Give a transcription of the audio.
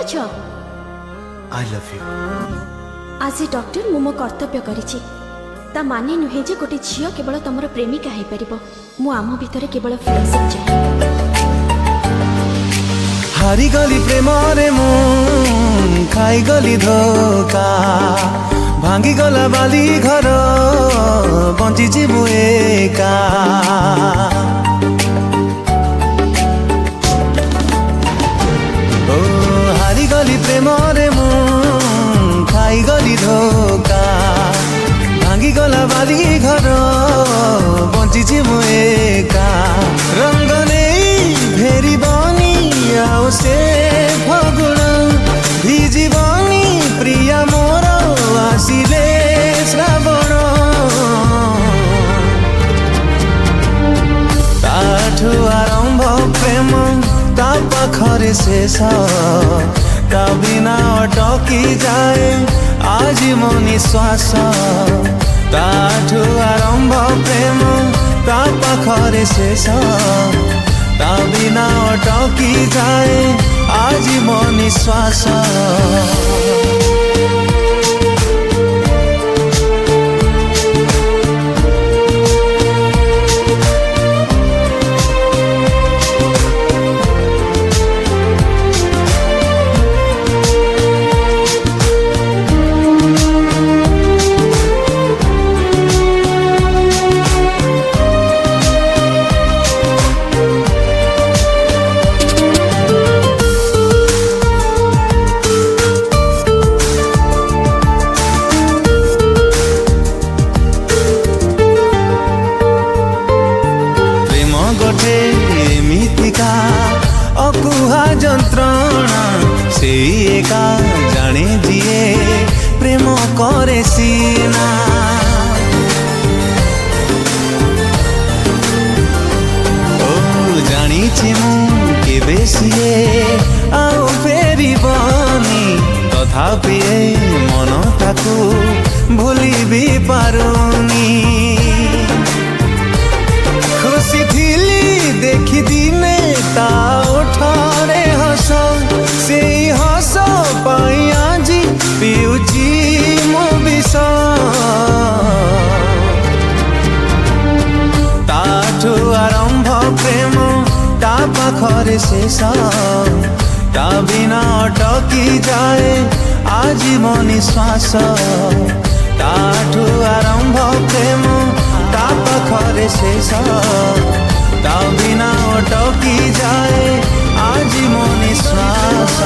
पारुछ I love you. आज ए doctor मु मो कर्तव्य करिछि ता माने नुहे जे गोटे झियो केवल तमर प्रेमिका हे परिबो मु आम भितर केवल फ्रेंडशिप चाहे। हारी गली प्रेम रे मु खाई गली धोखा भांगी गला बाली घर बंची जीवु एका। ओ हारी गली प्रेम रे मु खाई गली धोखा भांगी गला बाली घर बंची जीवु एका। रंग नहीं फेरी बनी आओ से फगुण भिजीबनी प्रिया मोर आसिले श्रावण। ताठू आरंभ प्रेम ता पाखरे शेष ता बिना अटकी जाए आज मो निश्वास। ताठू आरंभ प्रेम ता पाखरे शेष ता बिना अटकी जाए आज मो निश्वास। मिथिका अकुहा जंत्रणा से एका जाने जिए प्रेम करे सीना। ओ जानी मु केबे सिए आउ फेरी बनी तथापि मन ताकू भूली भी पारुनी। खुशी थिली देखी दिने ता उठारे हस से हस पाई आज पिउची मो विष। ताठू आरंभ प्रेम ता पाखरे शेष ता बिना अटकी जाए आज मो निश्वास। ताठू आरंभ प्रेम ता पाखरे शेष ता बिना अटकी जाए आज मो निश्वास।